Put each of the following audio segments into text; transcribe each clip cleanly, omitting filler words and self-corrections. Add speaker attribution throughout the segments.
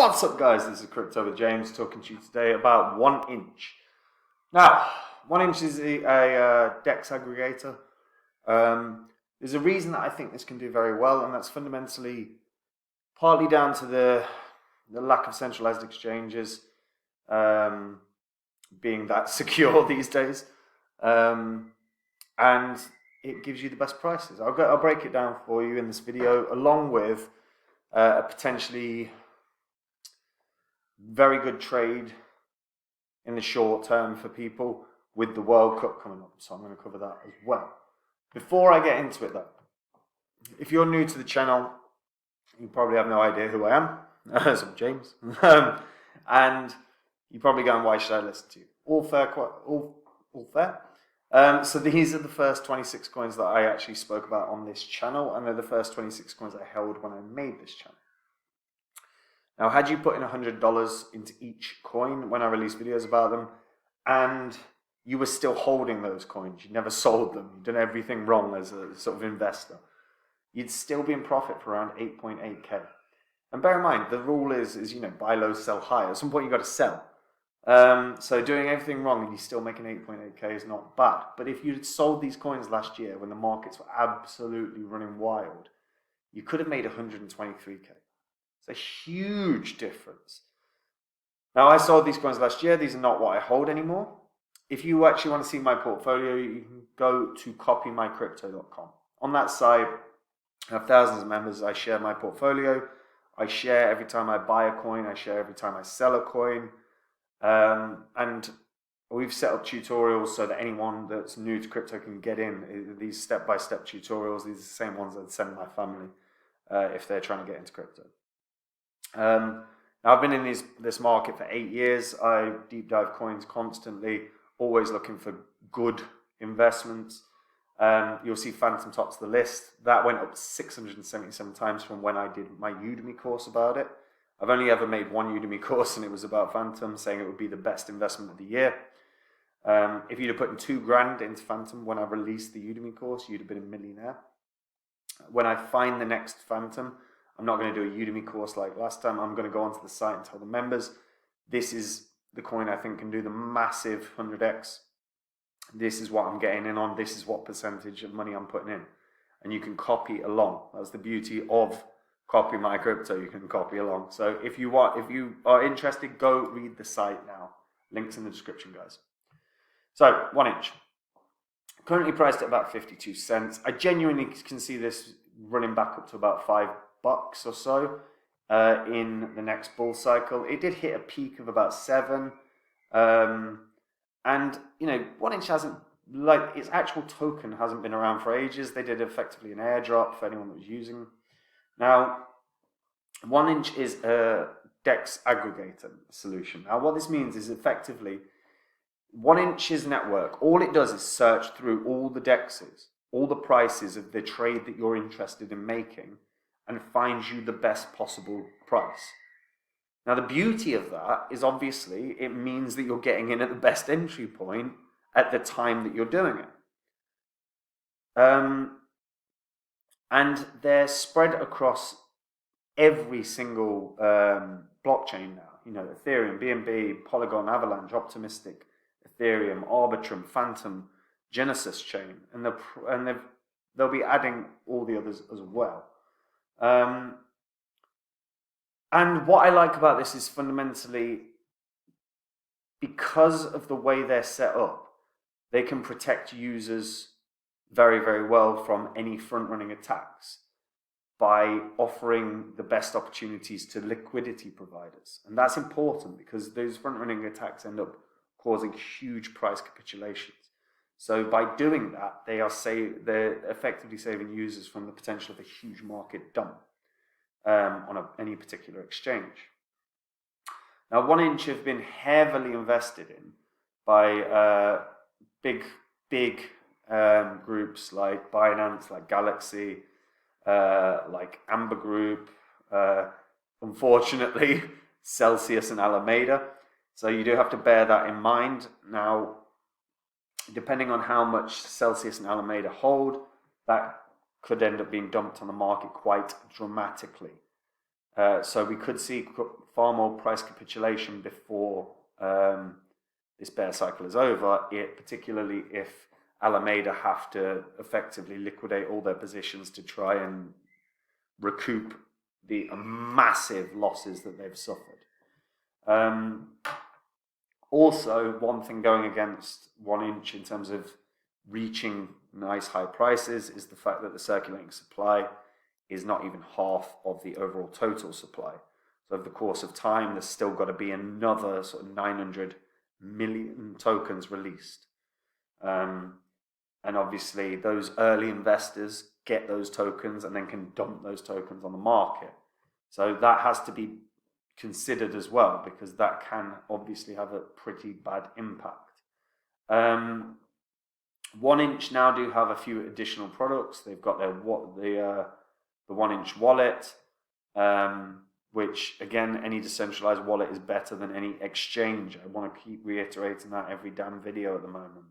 Speaker 1: What's up, guys? This is Crypto with James talking to you today about 1inch. Now, 1inch is a DEX aggregator. There's a reason that I think this can do very well, and that's fundamentally partly down to the lack of centralized exchanges being that secure these days, and it gives you the best prices. I'll break it down for you in this video, along with a potentially very good trade in the short term for people with the World Cup coming up. So I'm going to cover that as well. Before I get into it though, if you're new to the channel, you probably have no idea who I am. So I'm James. And you're probably going, why should I listen to you? All fair. So these are the first 26 coins that I actually spoke about on this channel, and they're the first 26 coins I held when I made this channel. Now, had you put in $100 into each coin when I released videos about them, and you were still holding those coins, you never sold them, you've done everything wrong as a sort of investor, you'd still be in profit for around 8.8k. And bear in mind, the rule is buy low, sell high. At some point, you've got to sell. So doing everything wrong and you're still making 8.8k is not bad. But if you'd sold these coins last year when the markets were absolutely running wild, you could have made 123k. It's a huge difference. Now, I sold these coins last year. These are not what I hold anymore. If you actually want to see my portfolio, you can go to copymycrypto.com. On that site, I have thousands of members. I share my portfolio. I share every time I buy a coin. I share every time I sell a coin. And we've set up tutorials so that anyone that's new to crypto can get in. These step-by-step tutorials, these are the same ones I'd send my family if they're trying to get into crypto. Now, I've been in this market for 8 years. I deep dive coins constantly, always looking for good investments. You'll see Phantom tops the list. That went up 677 times from when I did my Udemy course about it. I've only ever made one Udemy course, and it was about Phantom, saying it would be the best investment of the year. If you'd have put in $2,000 into Phantom when I released the Udemy course, you'd have been a millionaire. When I find the next Phantom, I'm not going to do a Udemy course like last time. I'm going to go onto the site and tell the members, this is the coin I think can do the massive 100x. This is what I'm getting in on. This is what percentage of money I'm putting in. And you can copy along. That's the beauty of Copy My Crypto. You can copy along. So if you are interested, go read the site now. Links in the description, guys. So 1inch. Currently priced at about 52 cents. I genuinely can see this running back up to about $5 or so in the next bull cycle. It did hit a peak of about 7. And 1inch hasn't, like, its actual token hasn't been around for ages. They did effectively an airdrop for anyone that was using. Now, 1inch is a DEX aggregator solution. Now, what this means is effectively 1inch's network, all it does is search through all the DEXs, all the prices of the trade that you're interested in making, and finds you the best possible price. Now, the beauty of that is obviously it means that you're getting in at the best entry point at the time that you're doing it. And they're spread across every single blockchain now. Ethereum, BNB, Polygon, Avalanche, Optimistic, Ethereum, Arbitrum, Phantom, Genesis chain, and they'll be adding all the others as well. And what I like about this is fundamentally, because of the way they're set up, they can protect users very, very well from any front-running attacks by offering the best opportunities to liquidity providers. And that's important because those front-running attacks end up causing huge price capitulations. So by doing that, they're effectively saving users from the potential of a huge market dump on any particular exchange. Now, 1inch have been heavily invested in by big groups like Binance, like Galaxy, like Amber Group, unfortunately, Celsius and Alameda. So you do have to bear that in mind. Now, depending on how much Celsius and Alameda hold, that could end up being dumped on the market quite dramatically. So we could see far more price capitulation before this bear cycle is over, particularly if Alameda have to effectively liquidate all their positions to try and recoup the massive losses that they've suffered. Also, one thing going against 1 inch in terms of reaching nice high prices is the fact that the circulating supply is not even half of the overall total supply. So over the course of time, there's still got to be another sort of 900 million tokens released. And obviously those early investors get those tokens and then can dump those tokens on the market. So that has to be considered as well, because that can obviously have a pretty bad impact. 1 inch now do have a few additional products. They've got the 1 inch wallet, which again, any decentralized wallet is better than any exchange. I want to keep reiterating that every damn video at the moment.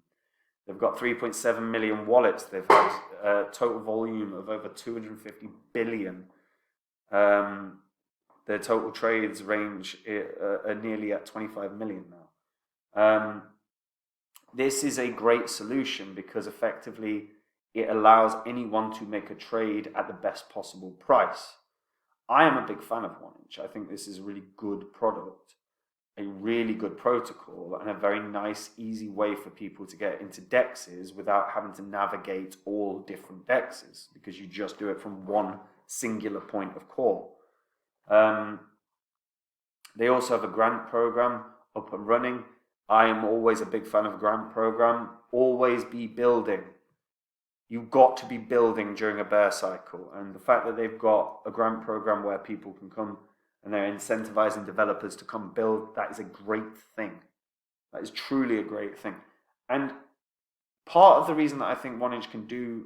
Speaker 1: They've got 3.7 million wallets. They've had a total volume of over 250 billion. Their total trades range are nearly at 25 million now. This is a great solution because effectively it allows anyone to make a trade at the best possible price. I am a big fan of 1 inch. I think this is a really good product, a really good protocol, and a very nice, easy way for people to get into DEXs without having to navigate all different DEXs, because you just do it from one singular point of call. They also have a grant program up and running. I am always a big fan of a grant program. Always be building. You've got to be building during a bear cycle. And the fact that they've got a grant program where people can come and they're incentivizing developers to come build, that is a great thing. That is truly a great thing. And part of the reason that I think 1 inch can do,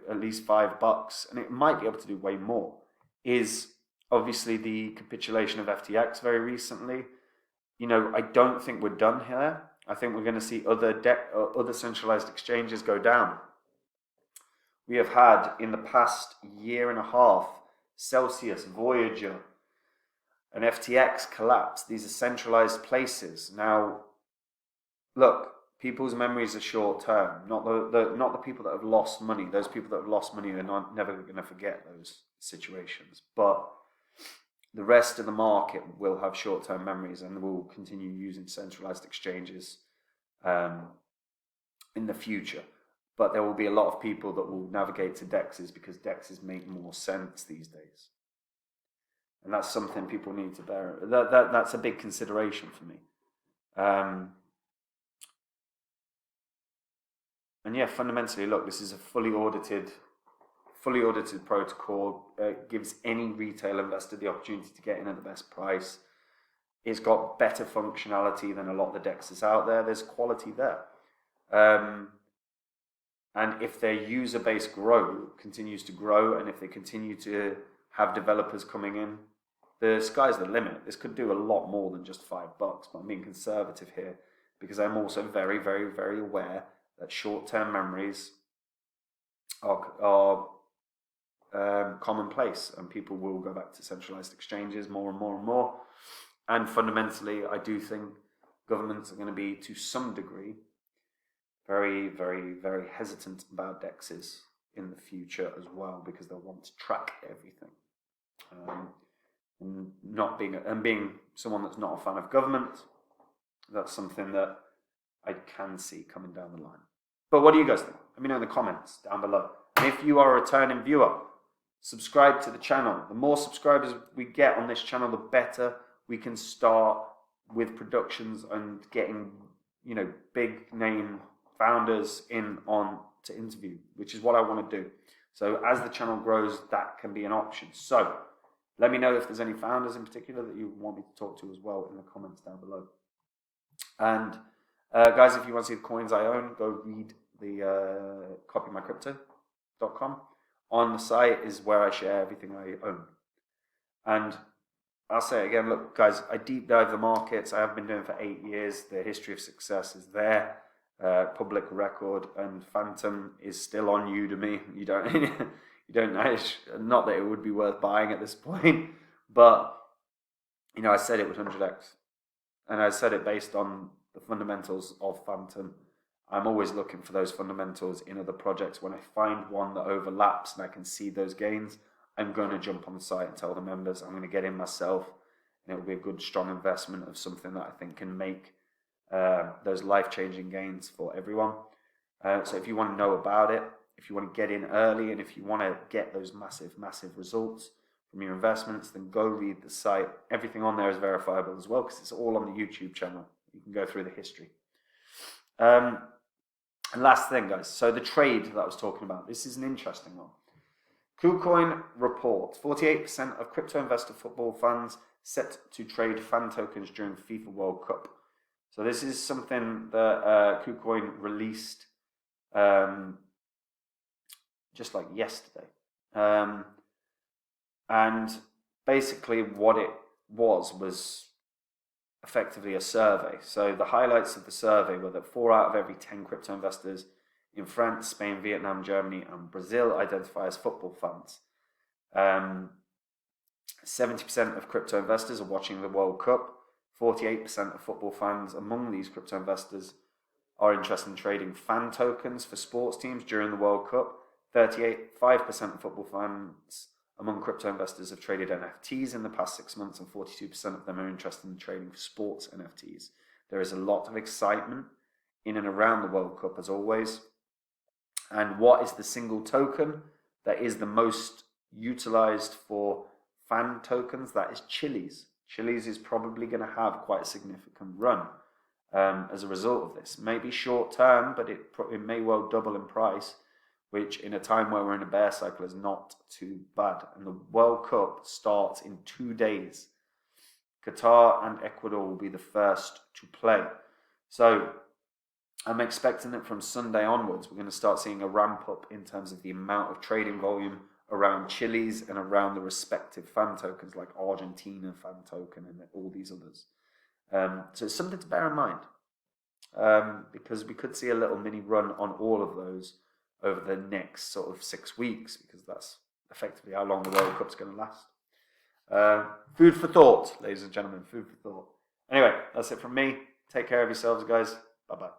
Speaker 1: at least $5, and it might be able to do way more, is obviously the capitulation of FTX very recently. I don't think we're done here. I think we're going to see other centralized exchanges go down. We have had in the past year and a half Celsius, Voyager, and FTX collapse. These are centralized places. Now, look, people's memories are short term. Not the people that have lost money. Those people that have lost money are never going to forget those situations. But the rest of the market will have short term memories and will continue using centralized exchanges in the future. But there will be a lot of people that will navigate to DEXs because DEXs make more sense these days. And that's something people need to bear. That's a big consideration for me. And yeah, fundamentally, look, this is a fully audited protocol. Gives any retail investor the opportunity to get in at the best price. It's got better functionality than a lot of the DEXs out there. There's quality there. And if their user base continues to grow, and if they continue to have developers coming in, the sky's the limit. This could do a lot more than just $5, but I'm being conservative here because I'm also very, very, very aware that short-term memories are commonplace, and people will go back to centralized exchanges more and more and more. And fundamentally, I do think governments are going to be, to some degree, very, very, very hesitant about DEXs in the future as well, because they'll want to track everything. And being someone that's not a fan of government, that's something that I can see coming down the line. But what do you guys think? Let me know in the comments down below. And if you are a returning viewer, subscribe to the channel. The more subscribers we get on this channel, the better we can start with productions and getting, big name founders on to interview, which is what I want to do. So as the channel grows, that can be an option. So let me know if there's any founders in particular that you want me to talk to as well in the comments down below. And guys, if you want to see the coins I own, go read the copymycrypto.com. On the site is where I share everything I own. And I'll say it again, look, guys, I deep dive the markets. I have been doing it for 8 years. The history of success is there. Public record, and Phantom is still on Udemy. You don't not that it would be worth buying at this point, But, you know, I said it would 100x. And I said it based on the fundamentals of Phantom. I'm always looking for those fundamentals in other projects. When I find one that overlaps and I can see those gains, I'm going to jump on the site and tell the members. I'm going to get in myself, and it will be a good, strong investment of something that I think can make those life-changing gains for everyone. So if you want to know about it, if you want to get in early, and if you want to get those massive, massive results from your investments, then go read the site. Everything on there is verifiable as well, because it's all on the YouTube channel. You can go through the history. And last thing, guys, so the trade that I was talking about, this is an interesting one. KuCoin report, 48% of crypto investor football fans set to trade fan tokens during FIFA World Cup. So this is something that KuCoin released just like yesterday. And basically what it was effectively a survey. So the highlights of the survey were that 4 out of every 10 crypto investors in France, Spain, Vietnam, Germany, and Brazil identify as football fans. 70% of crypto investors are watching the World Cup. 48% of football fans among these crypto investors are interested in trading fan tokens for sports teams during the World Cup. 5% of football fans among crypto investors have traded NFTs in the past 6 months, and 42% of them are interested in trading for sports NFTs. There is a lot of excitement in and around the World Cup, as always. And what is the single token that is the most utilized for fan tokens? That is Chiliz. Chiliz is probably going to have quite a significant run as a result of this. Maybe short term, but it may well double in price, which in a time where we're in a bear cycle is not too bad. And the World Cup starts in 2 days. Qatar and Ecuador will be the first to play. So I'm expecting that from Sunday onwards, we're going to start seeing a ramp up in terms of the amount of trading volume around Chiliz and around the respective fan tokens like Argentina fan token and all these others. So it's something to bear in mind, because we could see a little mini run on all of those over the next sort of 6 weeks, because that's effectively how long the World Cup's going to last. Food for thought, ladies and gentlemen, food for thought. Anyway, that's it from me. Take care of yourselves, guys. Bye-bye.